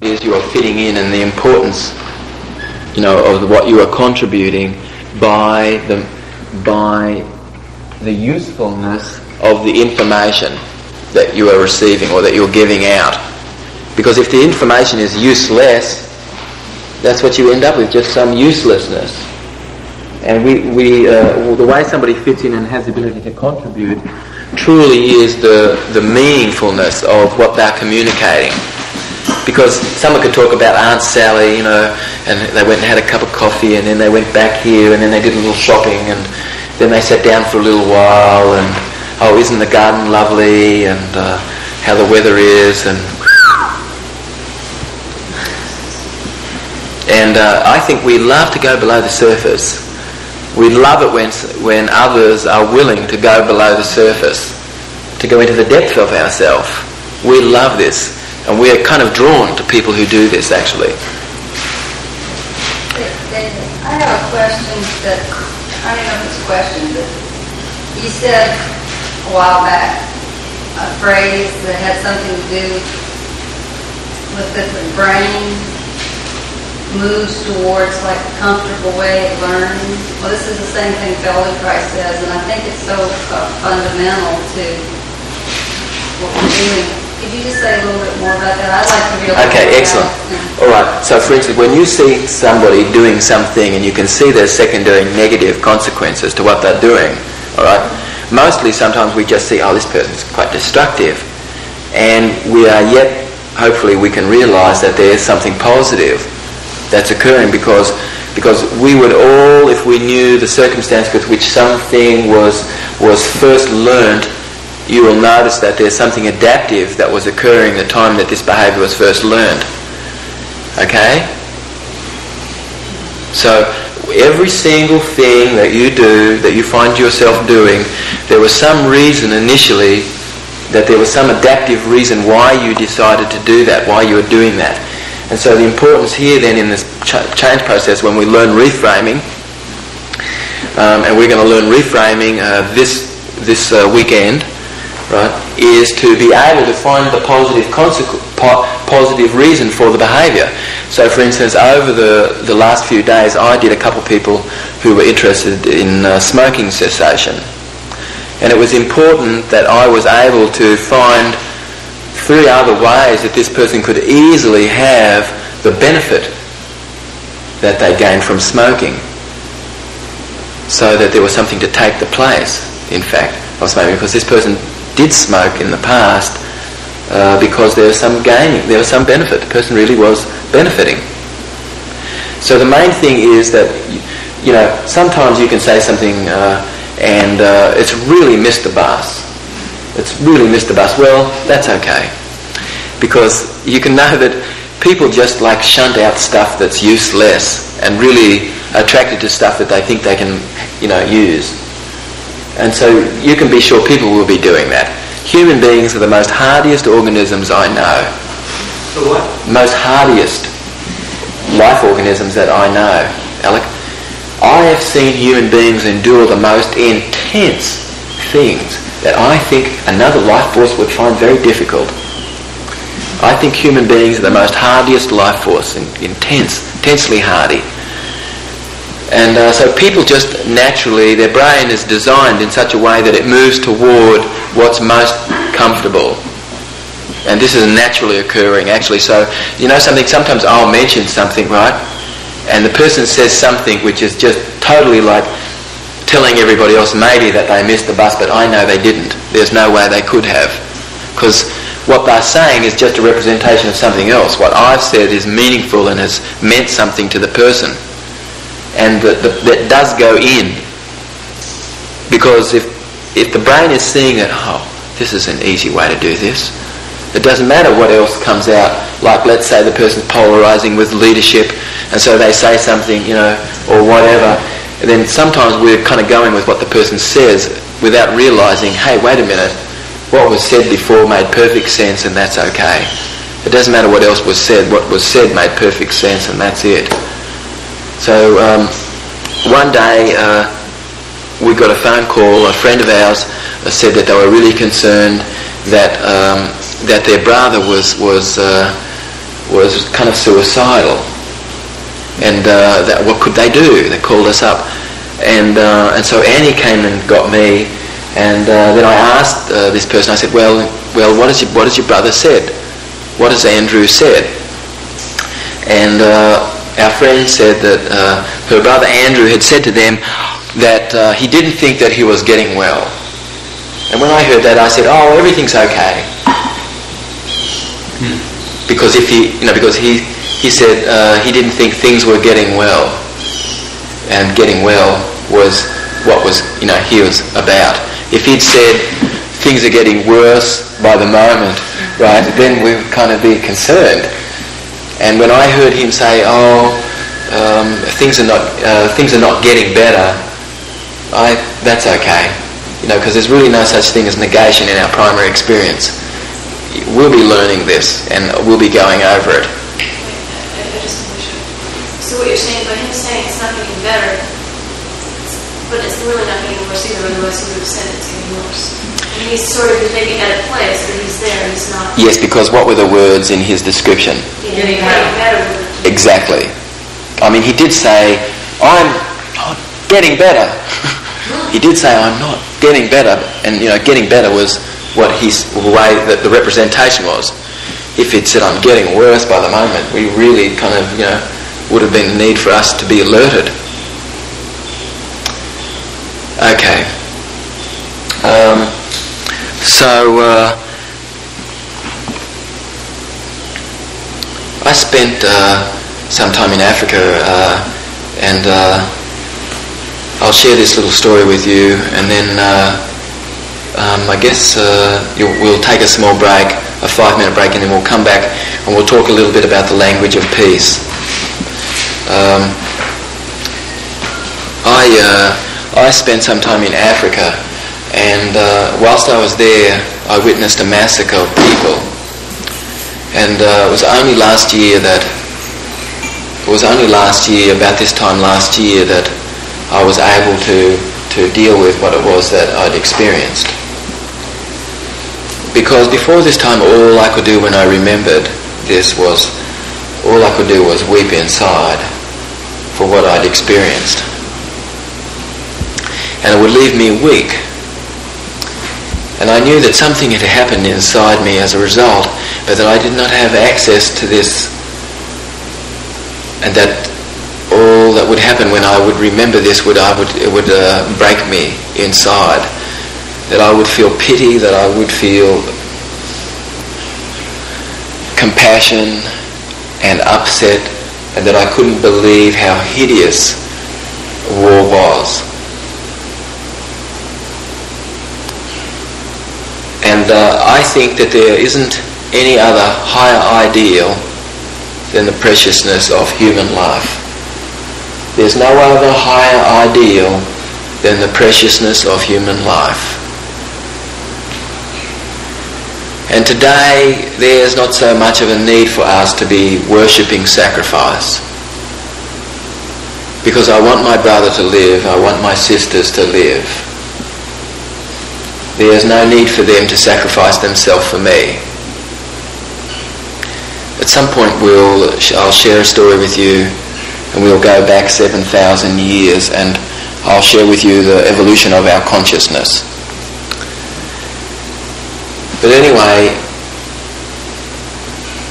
is you are fitting in, and the importance, of what you are contributing by the usefulness of the information that you are receiving or that you're giving out. Because if the information is useless, that's what you end up with, just some uselessness. And the way somebody fits in and has the ability to contribute truly is the meaningfulness of what they're communicating. Because someone could talk about Aunt Sally, and they went and had a cup of coffee, and then they went back here, and then they did a little shopping, and then they sat down for a little while, and isn't the garden lovely, and how the weather is, and I think we love to go below the surface. We love it when others are willing to go below the surface, to go into the depth of ourselves. We love this, and we're kind of drawn to people who do this, actually. I have a question that, I don't know if it's a question, but you said a while back a phrase that had something to do with that the brain moves towards like a comfortable way of learning. Well, this is the same thing Feldenkrais says, and I think it's so fundamental to what we're doing. Could you just say a little bit more about that? I'd like to realize. Okay, excellent. All right. So, for instance, when you see somebody doing something and you can see there's secondary negative consequences to what they're doing, all right. Mostly, sometimes we just see, this person's quite destructive, and we are yet, hopefully, we can realise that there is something positive that's occurring because we would all, if we knew the circumstance with which something was first learnt, you will notice that there's something adaptive that was occurring the time that this behaviour was first learned. Okay? So every single thing that you do, that you find yourself doing, there was some reason initially, that there was some adaptive reason why you decided to do that, why you were doing that. And so the importance here then in this change process, when we learn reframing, and we're going to learn reframing this weekend, right, is to be able to find the positive reason for the behaviour. So, for instance, over the last few days, I did a couple of people who were interested in smoking cessation, and it was important that I was able to find 3 other ways that this person could easily have the benefit that they gained from smoking, so that there was something to take the place, in fact, of smoking, because this person did smoke in the past because there was some gaining, there was some benefit. The person really was benefiting. So the main thing is that, sometimes you can say something and it's really missed the bus. It's really missed the bus. Well, that's okay, because you can know that people just shunt out stuff that's useless and really attracted to stuff that they think they can, use. And so you can be sure people will be doing that. Human beings are the most hardiest organisms I know. The what? Most hardiest life organisms that I know, Alec. I have seen human beings endure the most intense things that I think another life force would find very difficult. I think human beings are the most hardiest life force, intensely hardy. And so people just naturally, their brain is designed in such a way that it moves toward what's most comfortable. And this is naturally occurring, actually. So, something, sometimes I'll mention something, right? And the person says something which is just totally telling everybody else maybe that they missed the bus, but I know they didn't. There's no way they could have. Because what they're saying is just a representation of something else. What I've said is meaningful and has meant something to the person. And that does go in. Because if the brain is seeing that, this is an easy way to do this, it doesn't matter what else comes out. Like, let's say the person's polarising with leadership, and so they say something, or whatever. And then sometimes we're kind of going with what the person says without realising, hey, wait a minute, what was said before made perfect sense, and that's okay. It doesn't matter what else was said. What was said made perfect sense, and that's it. So one day we got a phone call. A friend of ours said that they were really concerned that their brother was was kind of suicidal. And what could they do? They called us up. And so Annie came and got me. And then I asked this person, I said, well, what has your brother said? What has Andrew said? And our friend said that her brother Andrew had said to them that he didn't think that he was getting well. And when I heard that, I said, oh, everything's okay. Because he said he didn't think things were getting well. And getting well was what he was about. If he'd said things are getting worse by the moment, right, then we'd kind of be concerned. And when I heard him say, things are not getting better, that's okay, because there's really no such thing as negation in our primary experience. We'll be learning this, and we'll be going over it. So what you're saying, by him saying it's not getting better, but it's really not getting worse either, otherwise he would have said it's getting worse. And he's sort of maybe at a place, but he's there, he's not... Yes, because what were the words in his description? Getting better. Exactly. I mean, he did say, I'm not getting better. He did say, I'm not getting better. And, getting better was what the way that the representation was. If he'd said, I'm getting worse by the moment, we really kind of, would have been a need for us to be alerted. Okay. I spent some time in Africa, and I'll share this little story with you, and then I guess we'll take a small break, a 5-minute break, and then we'll come back and we'll talk a little bit about the language of peace. I spent some time in Africa, and whilst I was there, I witnessed a massacre of people. And it was only last year, about this time last year, that I was able to deal with what it was that I'd experienced. Because before this time, all I could do when I remembered this was weep inside for what I'd experienced. And it would leave me weak. And I knew that something had happened inside me as a result, but that I did not have access to this, and that all that would happen when I would remember this would break me inside. That I would feel pity, that I would feel compassion and upset, and that I couldn't believe how hideous war was. And I think that there isn't any other higher ideal than the preciousness of human life. There's no other higher ideal than the preciousness of human life. And today, there's not so much of a need for us to be worshipping sacrifice. Because I want my brother to live, I want my sisters to live. There's no need for them to sacrifice themselves for me. At some point I'll share a story with you, and we'll go back 7,000 years, and I'll share with you the evolution of our consciousness. But anyway,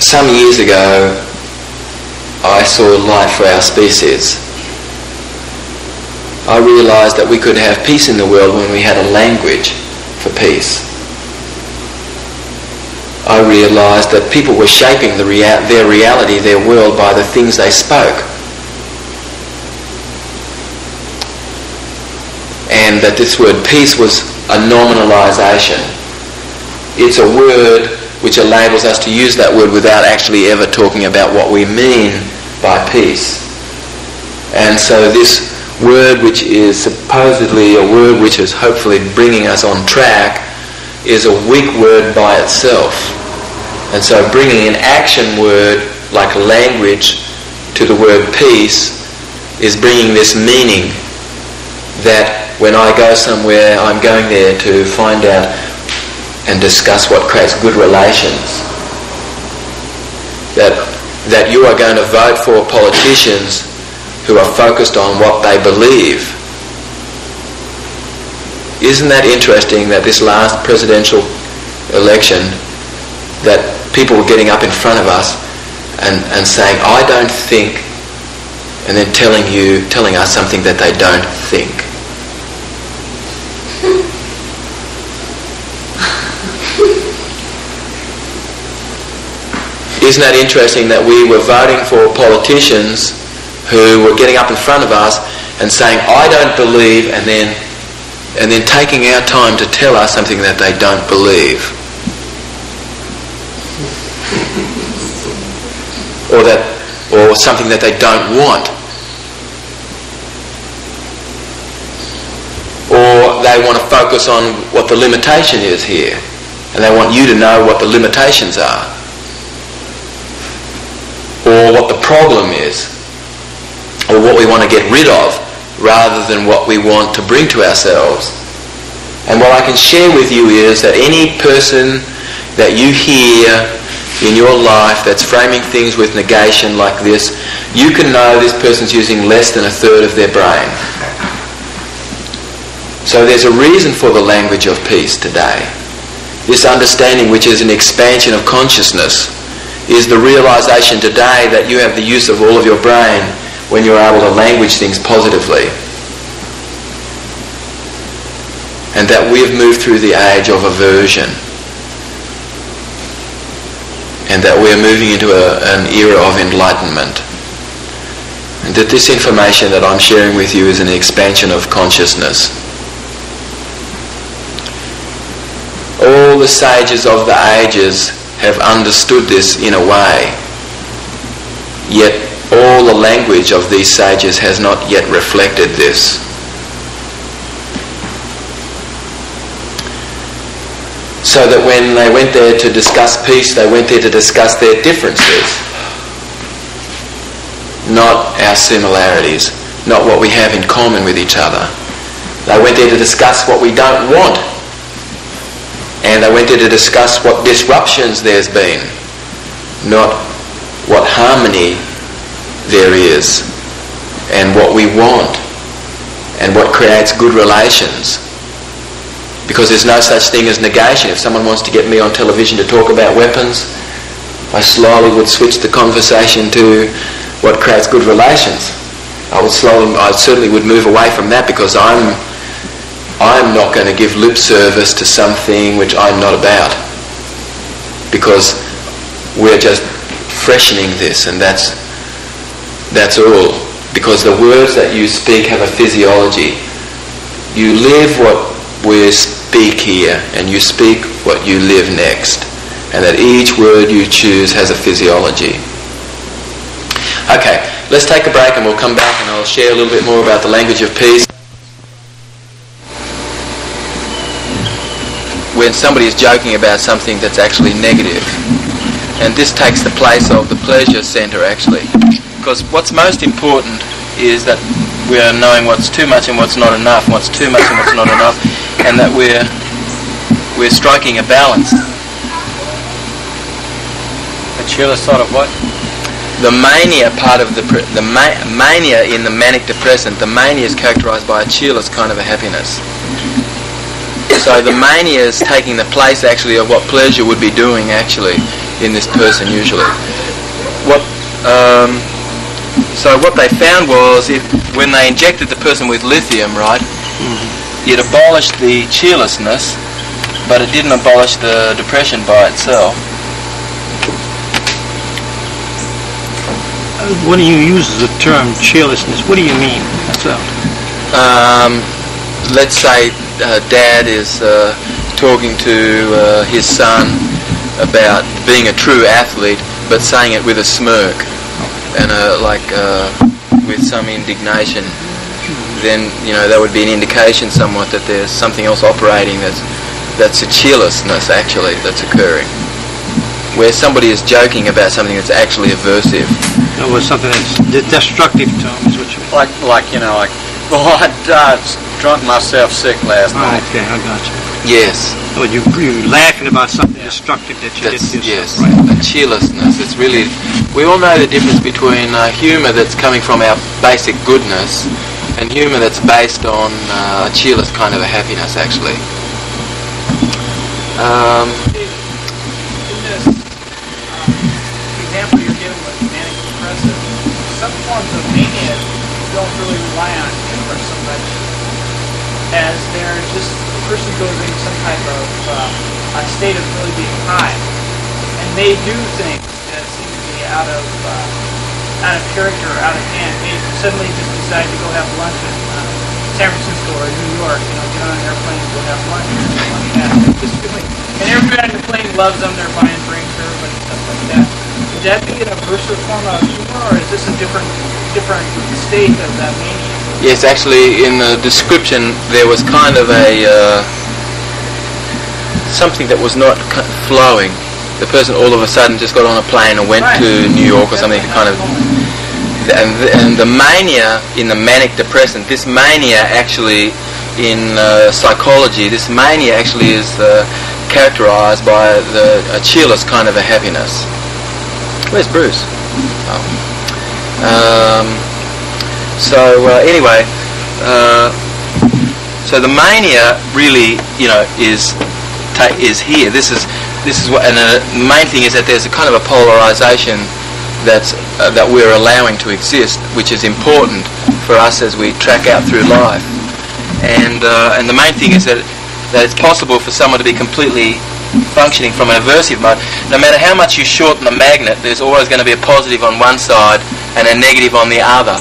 some years ago I saw light for our species. I realised that we could have peace in the world when we had a language for peace. I realised that people were shaping their reality, their world, by the things they spoke. And that this word peace was a nominalisation. It's a word which enables us to use that word without actually ever talking about what we mean by peace. And so this word, which is supposedly a word which is hopefully bringing us on track, is a weak word by itself. And so bringing an action word like language to the word peace is bringing this meaning that when I go somewhere, I'm going there to find out and discuss what creates good relations. That that you are going to vote for politicians who are focused on what they believe. Isn't that interesting that this last presidential election, that people were getting up in front of us and saying, I don't think, and then telling us something that they don't think. Isn't that interesting that we were voting for politicians who were getting up in front of us and saying, I don't believe, and then taking our time to tell us something that they don't believe. Or something that they don't want. Or they want to focus on what the limitation is here, and they want you to know what the limitations are, or what the problem is, or what we want to get rid of, rather than what we want to bring to ourselves. And what I can share with you is that any person that you hear in your life that's framing things with negation like this, you can know this person's using less than a third of their brain. So there's a reason for the language of peace today. This understanding, which is an expansion of consciousness, is the realization today that you have the use of all of your brain when you're able to language things positively. And that we've moved through the age of aversion. And that we're moving into an era of enlightenment. And that this information that I'm sharing with you is an expansion of consciousness. All the sages of the ages have understood this in a way, yet all the language of these sages has not yet reflected this. So that when they went there to discuss peace, they went there to discuss their differences, not our similarities, not what we have in common with each other. They went there to discuss what we don't want. And they went there to discuss what disruptions there's been, not what harmony there is, and what we want, and what creates good relations. Because there's no such thing as negation. If someone wants to get me on television to talk about weapons, I slowly would switch the conversation to what creates good relations. I certainly would move away from that, because I'm not going to give lip service to something which I'm not about, because we're just freshening this, and that's all. Because the words that you speak have a physiology. You live what we speak here, and you speak what you live next, and that each word you choose has a physiology. Okay, let's take a break and we'll come back and I'll share a little bit more about the language of peace. When somebody is joking about something that's actually negative. And this takes the place of the pleasure center, actually. Because what's most important is that we're knowing what's too much and what's not enough, what's too much and what's not enough, and that we're striking a balance. A chillest sort of what? The mania part of the mania in the manic depressant, the mania is characterized by a cheerless kind of a happiness. So the mania is taking the place actually of what pleasure would be doing actually in this person usually. So what they found was when they injected the person with lithium, right, it abolished the cheerlessness, but it didn't abolish the depression by itself. When you use the term cheerlessness, what do you mean? Let's say Dad is talking to his son about being a true athlete, but saying it with a smirk and with some indignation. Then that would be an indication somewhat that there's something else operating that's a cheerlessness actually that's occurring, where somebody is joking about something that's actually aversive. It was something that's destructive to him, is what you mean. Like oh, I drunk myself sick last night. Okay, I got you. Yes. Well, you're laughing about something destructive that you did to yourself. Yes, right? a cheerlessness. It's really We all know the difference between humour that's coming from our basic goodness and humour that's based on a cheerless kind of a happiness, actually. In this example you're giving with manic depressive, some forms of mania don't really rely on humor so much as they're just the person goes into some type of a state of really being high, and they do things that seem to be out of character, or out of hand. They suddenly just decide to go have lunch in San Francisco or New York, get on an airplane and go have lunch or something like that. Just feeling, and everybody on the plane loves them. They're buying drinks for everybody, stuff like that. Would that be an aversive form of humor, or is this a different state of that mania? Yes, actually, in the description there was kind of a something that was not flowing. The person all of a sudden just got on a plane and went to New York or something, kind of. And the mania in the manic depressant, this mania actually in psychology, this mania actually is characterized by a cheerless kind of a happiness. Where's Bruce? Anyway, so the mania really, is here. This is what, and the main thing is that there's a kind of a polarization that we're allowing to exist, which is important for us as we track out through life. And the main thing is that it's possible for someone to be completely functioning from an aversive mode. No matter how much you shorten the magnet, there's always going to be a positive on one side and a negative on the other.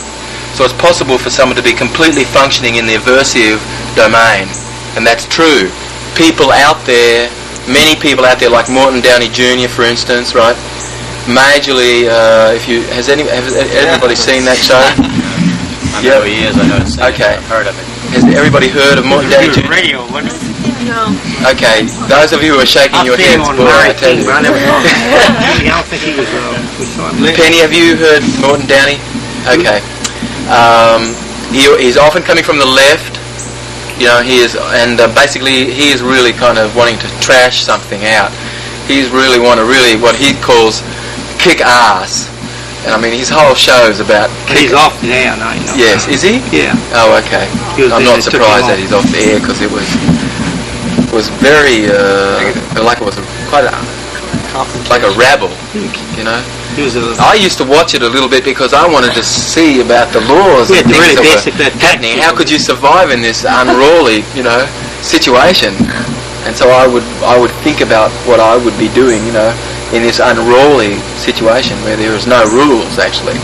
So it's possible for someone to be completely functioning in the aversive domain, and that's true. People out there, many people out there, like Morton Downey Jr., for instance, right? Majorly, has everybody seen that show? I know who he is. I know it's okay. I've heard of it. Has everybody heard of Morton Downey Jr.? Radio, wasn't it? No. Okay, those of you who are shaking your heads, boy, I tell you. I never saw him. I don't think he was. We saw him. Penny, have you heard Morton Downey? Okay. He's often coming from the left. He is, and basically he is really kind of wanting to trash something out. He's really what he calls kick ass. And I mean, his whole show is about He's off the air now, Yes, is he? Yeah. Oh, okay. I'm not surprised that he's off the air, because it was very like it was quite a rabble, I used to watch it a little bit because I wanted to see about the laws and things that were happening. How could you survive in this unruly, situation? And so I would think about what I would be doing, in this unruly situation where there is no rules actually,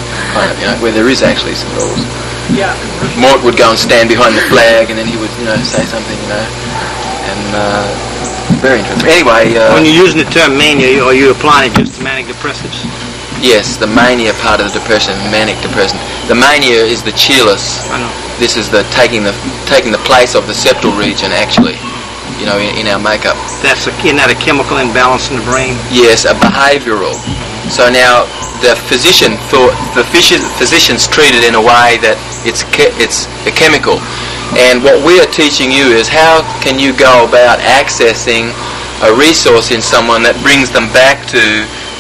where there is actually some rules. Yeah. Mort would go and stand behind the flag, and then he would, say something, and very interesting. Anyway, when you're using the term mania, are you applying it just to manic depressives? Yes, the mania part of the depression, manic depression. The mania is the cheerless. I know. This is the taking the place of the septal region, actually, in our makeup. Isn't that a chemical imbalance in the brain? Yes, a behavioural. So now the physicians treat it in a way that it's a chemical. And what we are teaching you is how can you go about accessing a resource in someone that brings them back to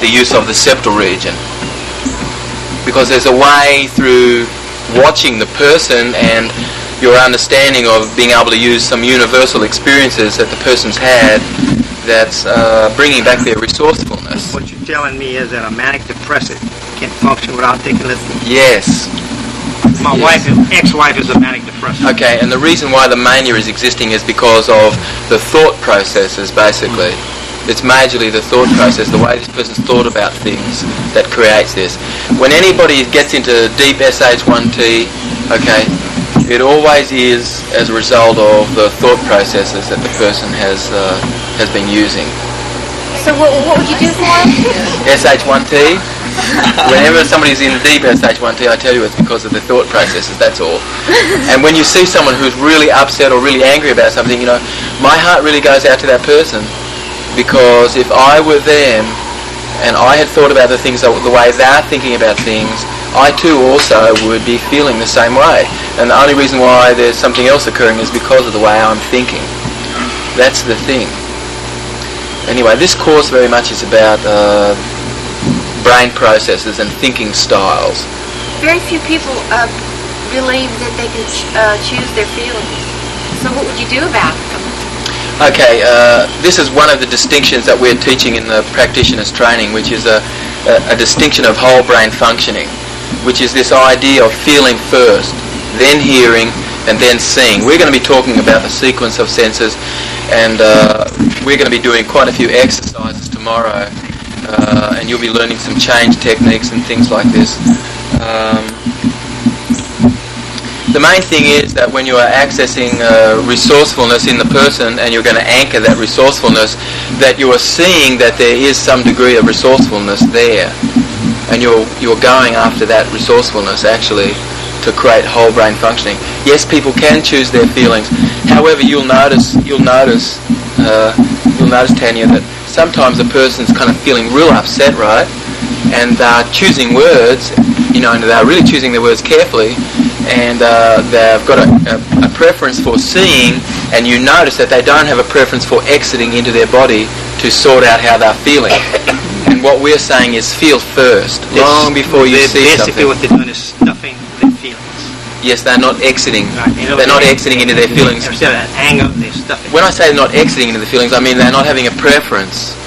the use of the septal region. Because there's a way through watching the person and your understanding of being able to use some universal experiences that the person's had that's bringing back their resourcefulness. What you're telling me is that a manic depressive can't function without taking lithium. Yes. My ex-wife is a manic depressive. Okay, and the reason why the mania is existing is because of the thought processes, basically. It's majorly the thought process, the way this person's thought about things that creates this. When anybody gets into deep SH1T, okay, it always is as a result of the thought processes that the person has been using. So what would you do for him? SH1T? Whenever somebody's in deep SH1T, I tell you it's because of the thought processes, that's all. And when you see someone who's really upset or really angry about something, my heart really goes out to that person, because if I were them and I had thought about the things the way they're thinking about things, I too also would be feeling the same way. And the only reason why there's something else occurring is because of the way I'm thinking. That's the thing. Anyway, this course very much is about brain processes and thinking styles. Very few people believe that they can choose their feelings. So what would you do about them? Okay, this is one of the distinctions that we're teaching in the Practitioner's Training, which is a distinction of whole brain functioning, which is this idea of feeling first, then hearing, and then seeing. We're going to be talking about the sequence of senses, and we're going to be doing quite a few exercises tomorrow, and you'll be learning some change techniques and things like this. The main thing is that when you are accessing resourcefulness in the person, and you're going to anchor that resourcefulness, that you are seeing that there is some degree of resourcefulness there, and you're going after that resourcefulness actually to create whole brain functioning. Yes, people can choose their feelings. However, you'll notice, Tanya, that sometimes a person's kind of feeling real upset, right? And they're choosing words, and they're really choosing their words carefully, and they've got a preference for seeing, and you notice that they don't have a preference for exiting into their body to sort out how they're feeling. And what we're saying is feel first, long before you see something. Basically what they're doing is stuffing their feelings. Yes, they're not exiting. Right. They're not exiting into their feelings. Instead of anger, they're stuffing. When I say they're not exiting into the feelings, I mean they're not having a preference.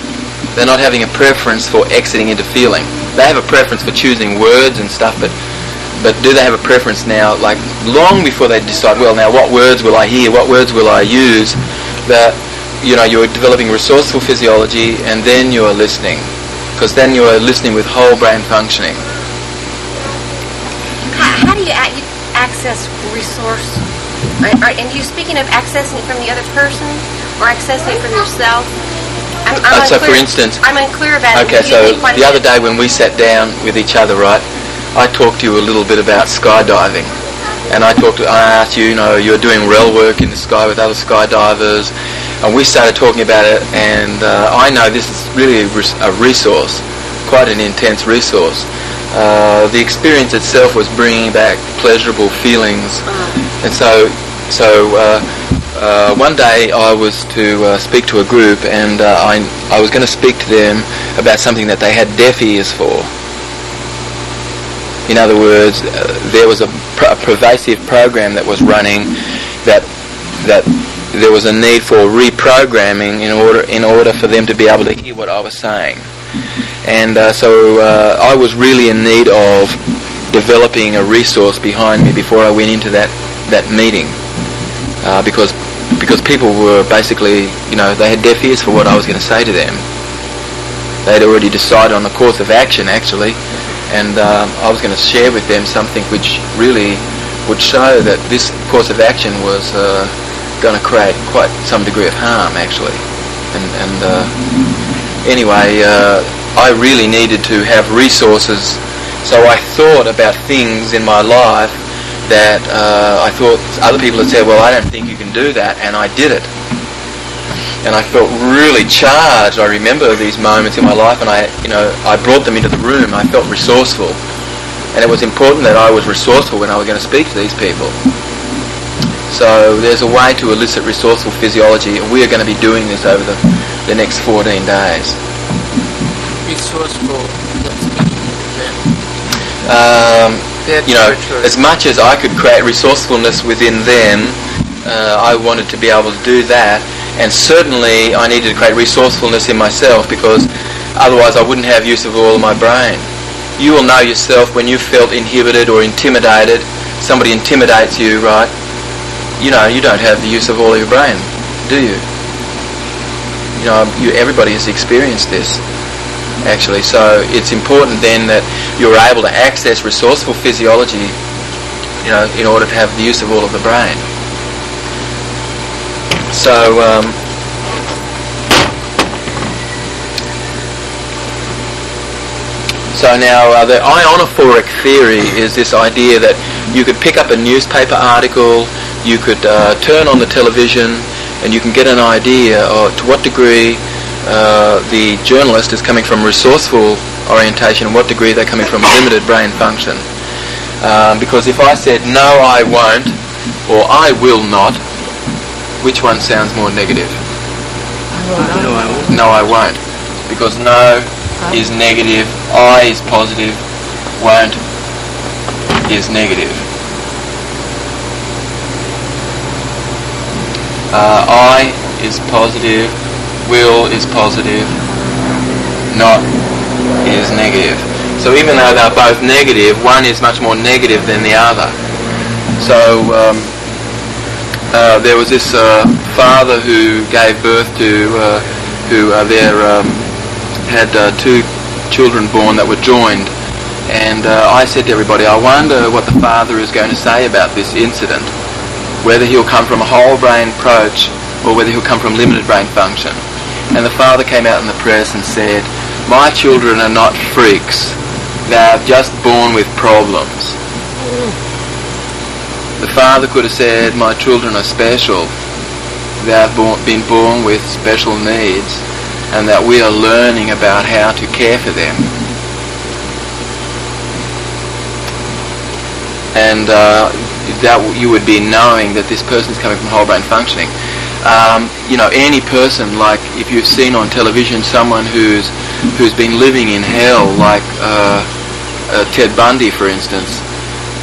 They're not having a preference for exiting into feeling. They have a preference for choosing words and stuff, but do they have a preference now, like long before they decide, well, now what words will I hear, what words will I use, that, you're developing resourceful physiology, and then you're listening, because then you're listening with whole brain functioning. How do you access resource? And are you speaking of accessing it from the other person, or accessing it from yourself? So for instance, I'm unclear about it. Okay, so the other day when we sat down with each other, right, I talked to you a little bit about skydiving, and I asked you, you're doing rel work in the sky with other skydivers, and we started talking about it, and I know this is really a resource, quite an intense resource. The experience itself was bringing back pleasurable feelings, and so one day I was to speak to a group, and I was going to speak to them about something that they had deaf ears for. In other words, there was a pervasive program that was running that there was a need for reprogramming in order for them to be able to hear what I was saying. And so I was really in need of developing a resource behind me before I went into that meeting, because people were basically, they had deaf ears for what I was going to say to them. They had already decided on a course of action, actually, and I was going to share with them something which really would show that this course of action was going to create quite some degree of harm, actually. And anyway, I really needed to have resources, so I thought about things in my life that I thought other people had said, well, I don't think you can do that, and I did it. And I felt really charged. I remember these moments in my life, and I brought them into the room. I felt resourceful, and it was important that I was resourceful when I was going to speak to these people. So there's a way to elicit resourceful physiology, and we are going to be doing this over the next 14 days. Resourceful. As much as I could create resourcefulness within them, I wanted to be able to do that, and certainly I needed to create resourcefulness in myself, because otherwise I wouldn't have use of all of my brain. You will know yourself when you felt inhibited or intimidated. Somebody intimidates you, right? You don't have the use of all of your brain, do you? Everybody has experienced this, actually. So it's important then that you're able to access resourceful physiology, in order to have the use of all of the brain. So now the Ironfolk Theory is this idea that you could pick up a newspaper article, you could turn on the television, and you can get an idea of to what degree the journalist is coming from resourceful orientation and what degree they're coming from limited brain function. Because if I said, no, I won't, or I will not, which one sounds more negative? No, I won't. No, I won't. Because no is negative, I is positive, won't is negative. I is positive, will is positive, not is negative. So even though they're both negative, one is much more negative than the other. So there was this father who gave birth to, had two children born that were joined. And I said to everybody, I wonder what the father is going to say about this incident, whether he'll come from a whole brain approach or whether he'll come from limited brain function. And the father came out in the press and said, my children are not freaks, they're just born with problems. The father could have said, my children are special, they've been born with special needs, and that we are learning about how to care for them. And that you would be knowing that this person is coming from whole brain functioning. Any person, like if you've seen on television someone who's been living in hell, like Ted Bundy, for instance,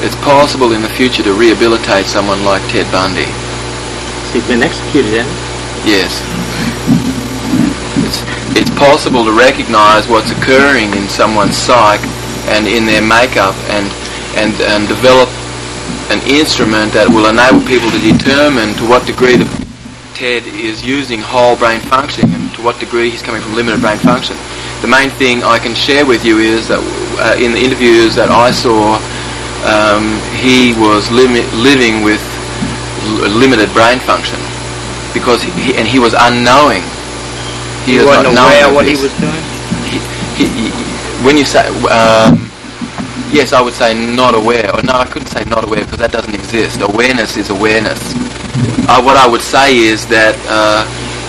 it's possible in the future to rehabilitate someone like Ted Bundy. So he's been executed, hasn't he? Yes. It's possible to recognise what's occurring in someone's psyche and in their makeup and develop an instrument that will enable people to determine to what degree Ted is using whole brain functioning and to what degree he's coming from limited brain function. The main thing I can share with you is that in the interviews that I saw, he was living with limited brain function because he was unknowing. He wasn't aware of what he was doing? When you say... yes, I would say not aware. Or no, I couldn't say not aware because that doesn't exist. Awareness is awareness. What I would say is that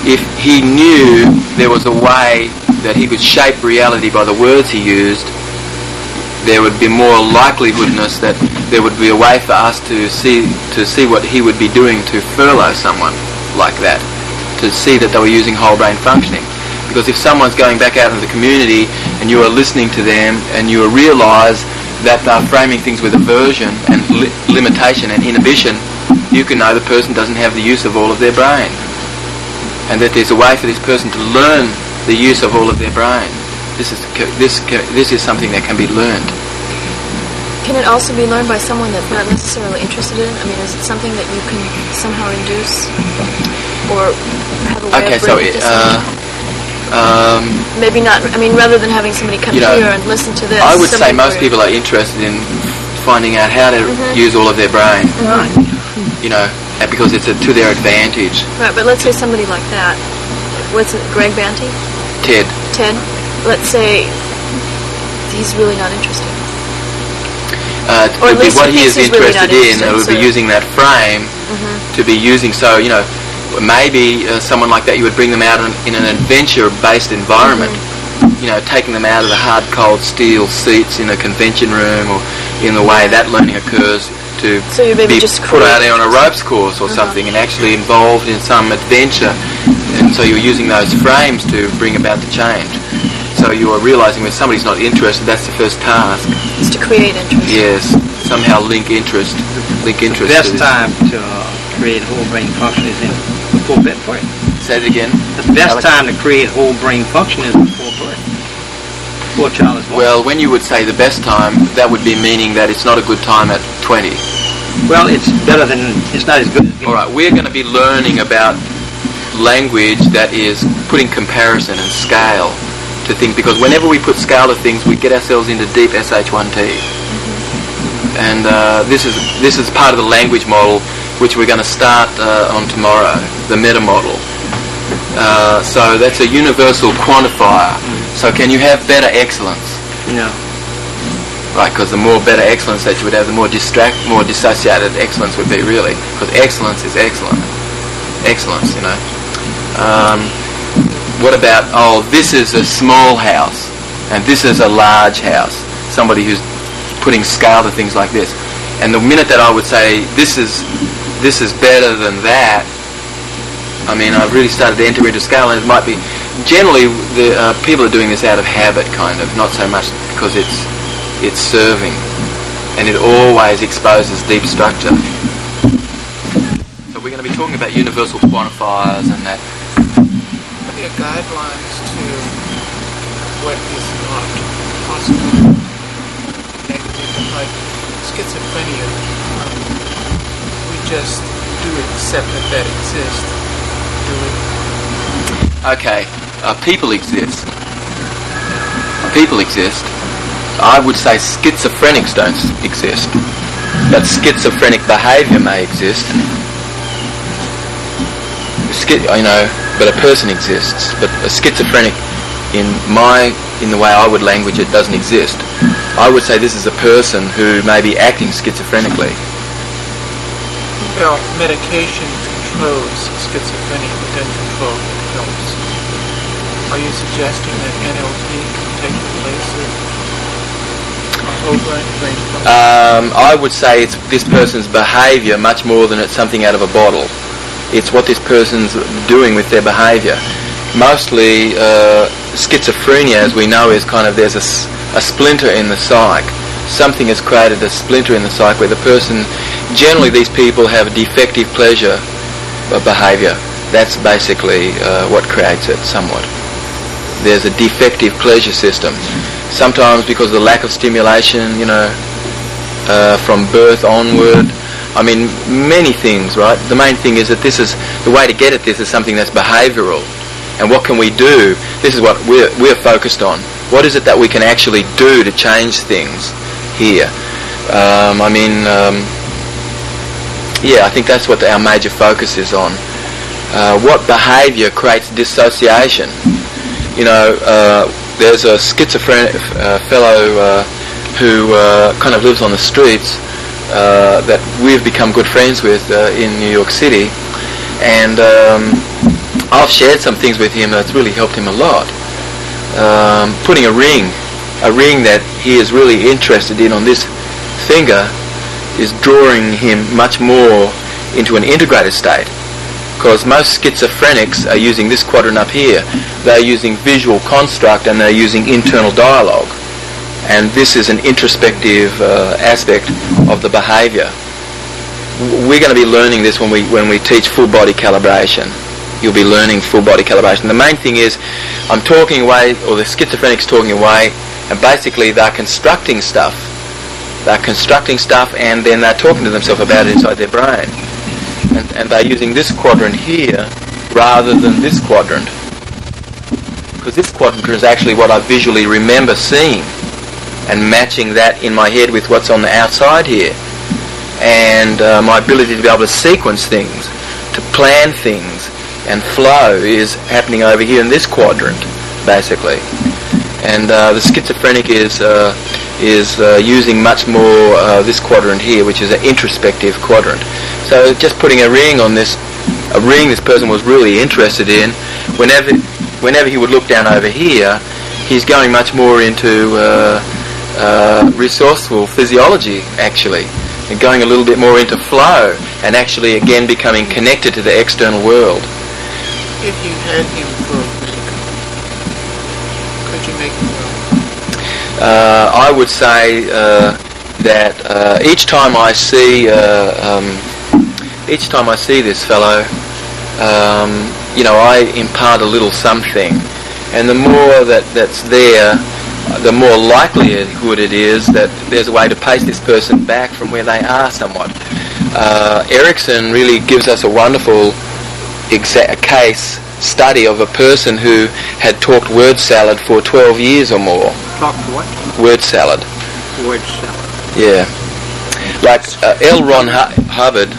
if he knew there was a way that he could shape reality by the words he used, there would be more likelihoodness that there would be a way for us to see what he would be doing to furlough someone like that, to see that they were using whole brain functioning. Because if someone's going back out into the community and you are listening to them and you realise that they're framing things with aversion and limitation and inhibition, you can know the person doesn't have the use of all of their brain, and that there's a way for this person to learn the use of all of their brain. This is something that can be learned. Can it also be learned by someone that's not necessarily interested in? I mean, is it something that you can somehow induce or have a way of bringing this maybe not. I mean, rather than having somebody come here and listen to this. I would say most people are interested in finding out how to use all of their brain. Because it's to their advantage. Right, but let's say somebody like that. What's it, Greg Banty? Ted. Let's say he's really not interested. Or what he is interested in, it would be using that frame to be using. So, maybe someone like that, you would bring them out in an adventure-based environment. Taking them out of the hard, cold steel seats in a convention room, or in the way that learning occurs, to be put out there on a ropes course or something, and actually involved in some adventure. And so you're using those frames to bring about the change. So you are realising when somebody's not interested, that's the first task. It's to create interest. Yes, somehow link interest. The best time to create whole brain function is in before birth. Say it again. The best time to create whole brain function is before birth. Before a child is born. Well, when you would say the best time, that would be meaning that it's not a good time at 20. Well, it's not as good as... All right, we're going to be learning about language that is putting comparison and scale to things, because whenever we put scale to things, we get ourselves into deep SH1T. And this is part of the language model, which we're going to start on tomorrow, the meta model. So that's a universal quantifier. So can you have better excellence? No. Right, because the more better excellence that you would have, the more dissociated excellence would be, really. Because excellence is excellent. Excellence, What about, this is a small house, and this is a large house. Somebody who's putting scale to things like this. And the minute that I would say, this is better than that, I mean, I've really started to enter into scale, and it might be generally the people are doing this out of habit, kind of, not so much because it's serving, and it always exposes deep structure. So we're going to be talking about universal quantifiers and that. What are your guidelines to what is not possible? Like schizophrenia, we just do accept that exists, do we? Okay, people exist. People exist. I would say schizophrenics don't exist, but schizophrenic behaviour may exist. But a person exists. But a schizophrenic, in the way I would language it, doesn't exist. I would say this is a person who may be acting schizophrenically. Well, medication controls schizophrenia, but doesn't control pills. Are you suggesting that NLP can take the place of whole brain function? I would say it's this person's behaviour much more than it's something out of a bottle. It's what this person's doing with their behaviour. Mostly schizophrenia, as we know, is kind of there's a splinter in the psyche. Something has created a splinter in the psyche where the person, generally these people have a defective pleasure behaviour. That's basically what creates it somewhat. There's a defective pleasure system. Sometimes because of the lack of stimulation, from birth onward. I mean, many things, right? The main thing is that this is, the way to get at this is something that's behavioural. And what can we do? This is what we're focused on. What is it that we can actually do to change things here? I think that's what our major focus is on. What behaviour creates dissociation? There's a schizophrenic fellow who kind of lives on the streets that we've become good friends with in New York City, and I've shared some things with him that's really helped him a lot. Putting a ring that he is really interested in on this finger is drawing him much more into an integrated state, because most schizophrenics are using this quadrant up here. They're using visual construct and they're using internal dialogue, and this is an introspective aspect of the behaviour. We're going to be learning this when we teach full body calibration. You'll be learning full body calibration. The main thing is, I'm talking away, or the schizophrenic's talking away, and basically they're constructing stuff. They're constructing stuff, and then they're talking to themselves about it inside their brain. And they're using this quadrant here rather than this quadrant, because this quadrant is actually what I visually remember seeing, and matching that in my head with what's on the outside here. And my ability to be able to sequence things, to plan things, and flow is happening over here in this quadrant, basically. And the schizophrenic is using much more this quadrant here, which is an introspective quadrant. So just putting a ring on this, a ring this person was really interested in, whenever he would look down over here, he's going much more into resourceful physiology, actually, and going a little bit more into flow, and actually again becoming connected to the external world. If you had him for a week, could you make him well? I would say that each time I see this fellow, I impart a little something, and the more that's there, the more likelihood it is that there's a way to pace this person back from where they are somewhat. Erickson really gives us a wonderful case study of a person who had talked word salad for 12 years or more. Talked what? Word salad. Word salad. Yeah. Like L. Ron Hubbard,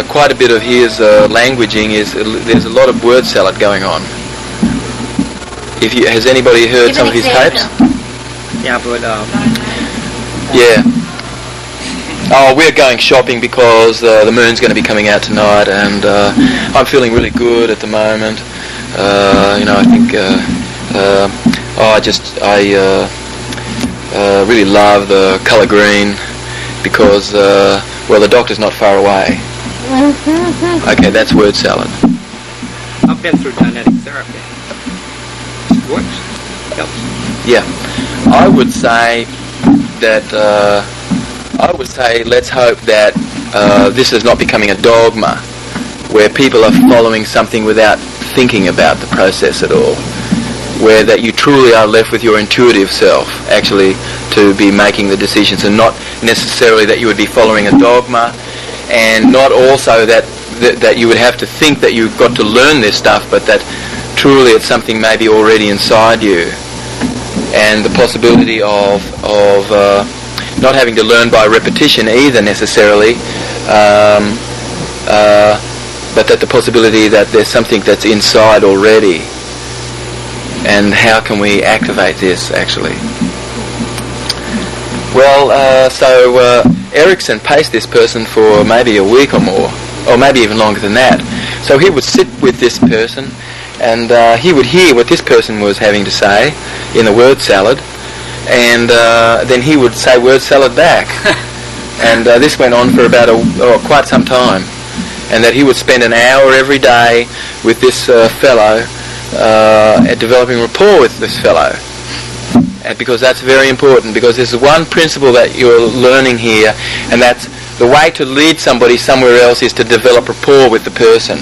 quite a bit of his languaging is, there's a lot of word salad going on. Has anybody heard some of his tapes? Yeah, but yeah. Oh, we're going shopping because the moon's going to be coming out tonight, and I'm feeling really good at the moment. I think I really love the colour green because the doctor's not far away. Okay, that's word salad. been through genetic therapy. It works. Helps. Yeah. I would say let's hope that this is not becoming a dogma where people are following something without thinking about the process at all, where that you truly are left with your intuitive self actually to be making the decisions, and not necessarily that you would be following a dogma, and not also that you would have to think that you've got to learn this stuff, but that truly it's something maybe already inside you, and the possibility of not having to learn by repetition either necessarily, but that the possibility that there's something that's inside already, and how can we activate this actually? Well, so Erickson paced this person for maybe a week or more, or maybe even longer than that. So he would sit with this person, and he would hear what this person was having to say in the word salad, and then he would say word salad back. And this went on for about quite some time, and that he would spend an hour every day with this fellow, at developing rapport with this fellow. And because that's very important, because there's one principle that you're learning here, and that's the way to lead somebody somewhere else is to develop rapport with the person.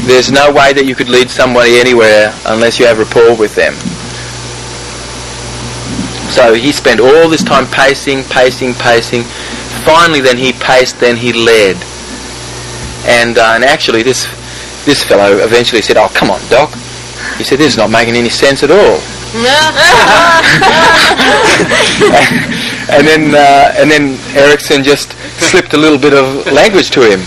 There's no way that you could lead somebody anywhere unless you have rapport with them. So he spent all this time pacing. Finally, then he paced, then he led. And actually, this fellow eventually said, "Oh, come on, Doc." He said, "This is not making any sense at all." and then Erickson just slipped a little bit of language to him.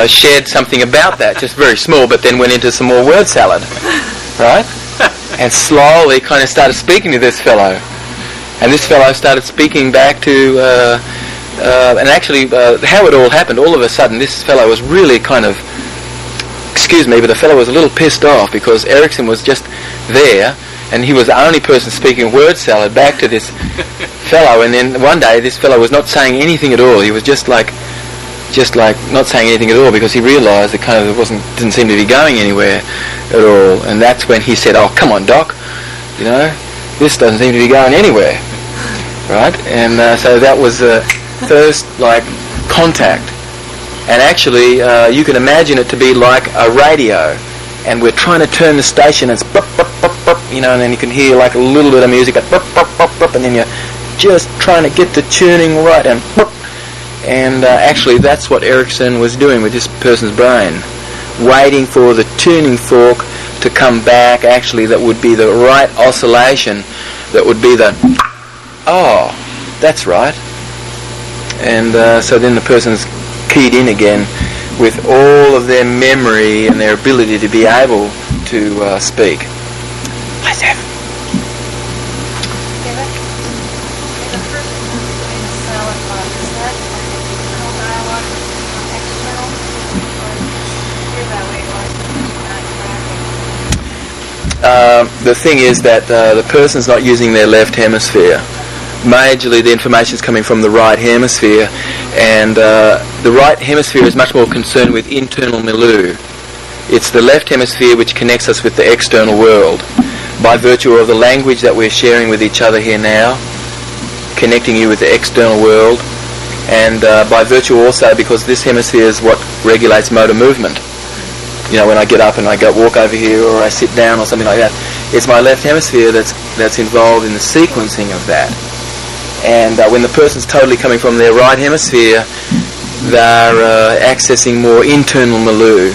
Shared something about that, just very small, but then went into some more word salad, right? And slowly kind of started speaking to this fellow. And this fellow started speaking back to, and actually how it all happened, all of a sudden this fellow was really kind of, but the fellow was a little pissed off because Erickson was just there, and he was the only person speaking word salad back to this fellow. And then one day this fellow was not saying anything at all. He was just like not saying anything at all, because he realised it kind of didn't seem to be going anywhere at all. And that's when he said, "Oh, come on, Doc, this doesn't seem to be going anywhere," right? And so that was the first contact. And actually, you can imagine it to be like a radio, and we're trying to turn the station, and it's burp, burp, burp, burp, and then you can hear like a little bit of music, but burp, burp, burp, burp, and then you're just trying to get the tuning right, and burp. And actually, that's what Erickson was doing with this person's brain, waiting for the tuning fork to come back, actually, that would be the right oscillation, that would be the, "Oh, that's right." And so then the person's keyed in again with all of their memory and their ability to be able to speak. Hi, Zeph. The thing is that the person's not using their left hemisphere. Majorly, the information is coming from the right hemisphere, and the right hemisphere is much more concerned with internal milieu. It's the left hemisphere which connects us with the external world by virtue of the language that we're sharing with each other here now, connecting you with the external world, and by virtue also because this hemisphere is what regulates motor movement. When I get up and I go walk over here, or I sit down or something like that, it's my left hemisphere that's involved in the sequencing of that. And when the person's totally coming from their right hemisphere, they're accessing more internal milieu,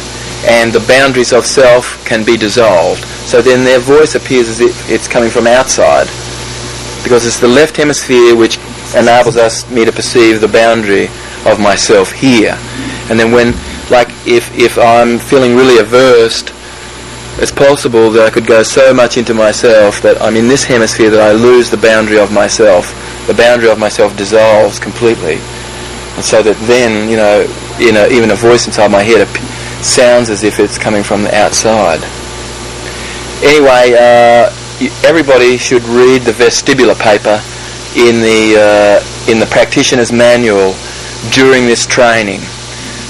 and the boundaries of self can be dissolved. So then their voice appears as if it's coming from outside, because it's the left hemisphere which enables me to perceive the boundary of myself here. And then when, if I'm feeling really averse, it's possible that I could go so much into myself that I'm in this hemisphere that I lose the boundary of myself. The boundary of myself dissolves completely. And so that then, even a voice inside my head sounds as if it's coming from the outside. Anyway, everybody should read the vestibular paper in the practitioner's manual during this training.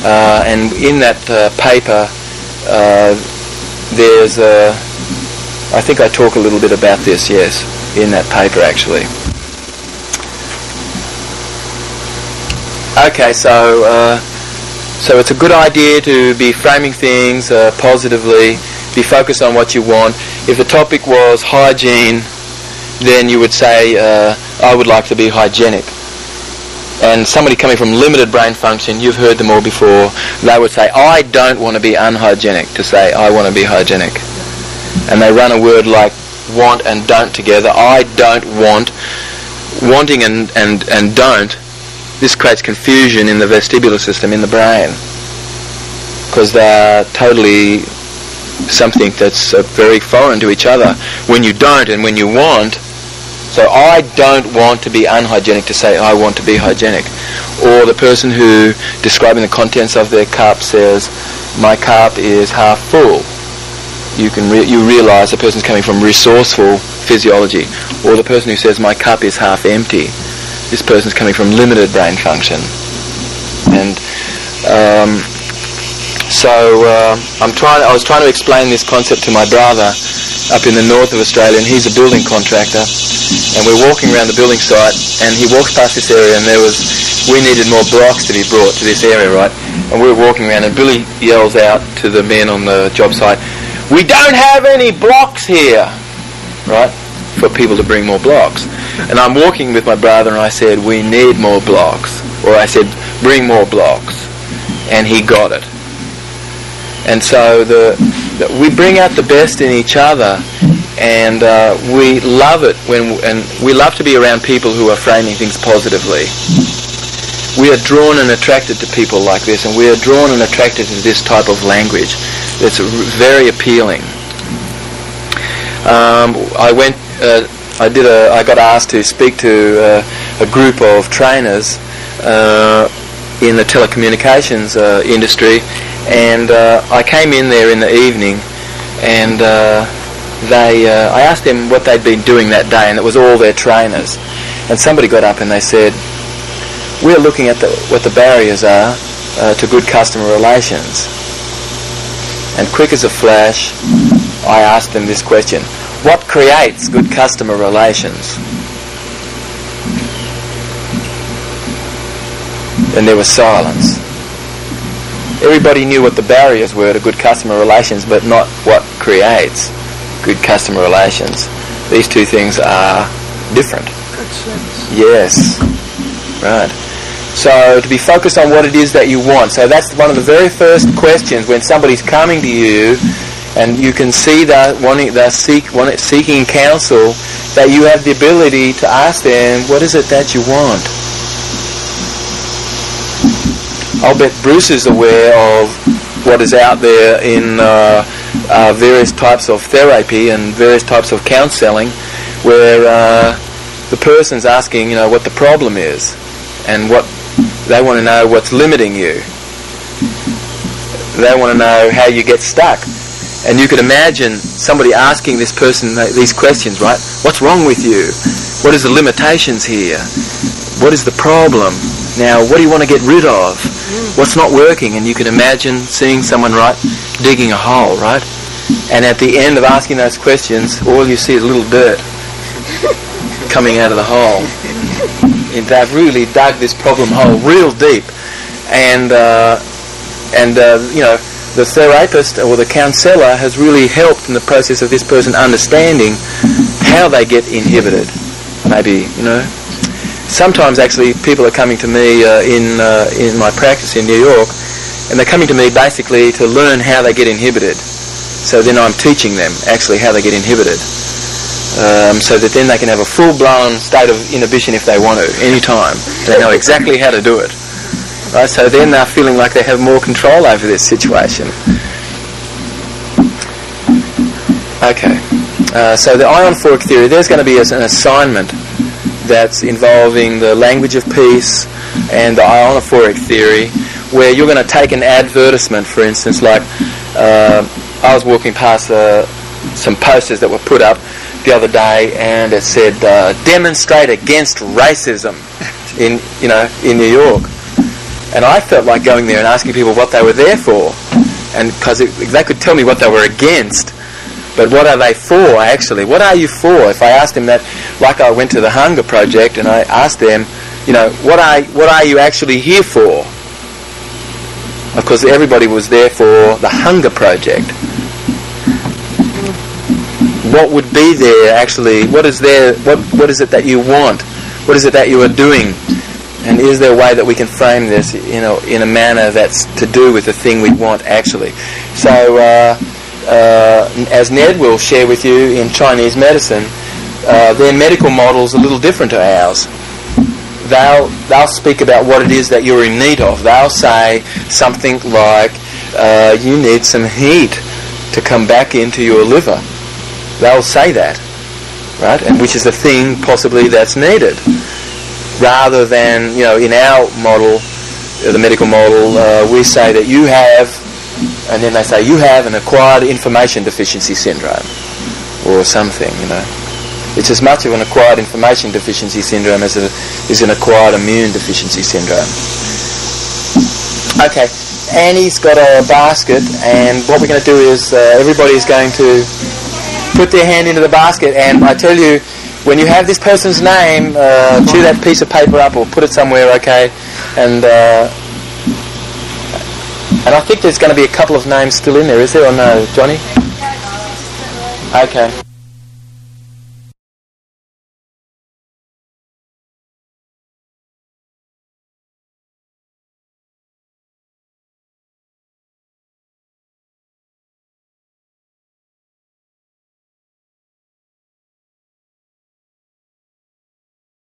and in that paper there's I think I talk a little bit about this, yes, in that paper actually. Okay, so it's a good idea to be framing things positively, be focused on what you want. If the topic was hygiene, then you would say, I would like to be hygienic. And somebody coming from limited brain function, you've heard them all before, they would say, I don't want to be unhygienic, to say, I want to be hygienic. And they run a word like want and don't together. I don't want. Wanting and don't. This creates confusion in the vestibular system in the brain, because they're totally something that's very foreign to each other. When you don't and when you want, so I don't want to be unhygienic, to say I want to be hygienic. Or the person who, describing the contents of their cup, says, my cup is half full. You realise the person's coming from resourceful physiology. Or the person who says, my cup is half empty. This person's coming from limited brain function. And I was trying to explain this concept to my brother up in the north of Australia, and he's a building contractor. And we're walking around the building site, and he walks past this area, and we needed more blocks to be brought to this area, right? And we were walking around, and Billy yells out to the men on the job site, we don't have any blocks here, right? For people to bring more blocks. And I'm walking with my brother, and I said, we need more blocks. Or I said, bring more blocks. And he got it. And so we bring out the best in each other, and we love it and we love to be around people who are framing things positively. We are drawn and attracted to people like this, and we are drawn and attracted to this type of language. It's very appealing. I got asked to speak to a group of trainers in the telecommunications industry, and I came in there in the evening, and I asked them what they'd been doing that day, and it was all their trainers. And somebody got up and they said, we're looking at what the barriers are to good customer relations. And quick as a flash, I asked them this question: what creates good customer relations? And there was silence. Everybody knew what the barriers were to good customer relations, but not what creates good customer relations. These two things are different. Good sense. Yes. Right. So to be focused on what it is that you want. So that's one of the very first questions when somebody's coming to you, and you can see that seeking counsel, that you have the ability to ask them, what is it that you want? I'll bet Bruce is aware of what is out there in various types of therapy and various types of counselling, where the person's asking, what the problem is, and what they want to know what's limiting you. They want to know how you get stuck. And you could imagine somebody asking this person these questions, right? What's wrong with you? What is the limitations here? What is the problem? Now, what do you want to get rid of? What's not working? And you can imagine seeing someone, right, digging a hole, right? And at the end of asking those questions, all you see is a little dirt coming out of the hole. And they've really dug this problem hole real deep. And the therapist or the counsellor has really helped in the process of this person understanding how they get inhibited. Maybe, sometimes actually people are coming to me in my practice in New York, and they're coming to me basically to learn how they get inhibited. So then I'm teaching them actually how they get inhibited, so that then they can have a full-blown state of inhibition if they want to, anytime. They know exactly how to do it. Right? So then they're feeling like they have more control over this situation. Okay. So the Ironfolk Theory, there's going to be an assignment that's involving the language of peace and the Ironfolk Theory, where you're going to take an advertisement, for instance, like I was walking past some posters that were put up the other day, and it said demonstrate against racism in New York. And I felt like going there and asking people what they were there for, and because they could tell me what they were against, but what are they for actually? What are you for? If I asked them that, like I went to the Hunger Project and I asked them, what are you actually here for? Of course, everybody was there for the Hunger Project. What would be there actually? What is there? What is it that you want? What is it that you are doing? And is there a way that we can frame this, in a manner that's to do with the thing we want actually? So, as Ned will share with you in Chinese medicine, their medical model's a little different to ours. They'll speak about what it is that you're in need of. They'll say something like, you need some heat to come back into your liver. They'll say that, right? And which is the thing possibly that's needed. Rather than, in our model, the medical model, we say that you have, and then they say you have an acquired information deficiency syndrome or something, It's as much of an acquired information deficiency syndrome as it is an acquired immune deficiency syndrome. Okay, Annie's got a basket, and what we're going to do is everybody's going to put their hand into the basket, and I tell you, when you have this person's name, chew that piece of paper up or put it somewhere, okay? And I think there's going to be a couple of names still in there, is there or no, Johnny? Okay.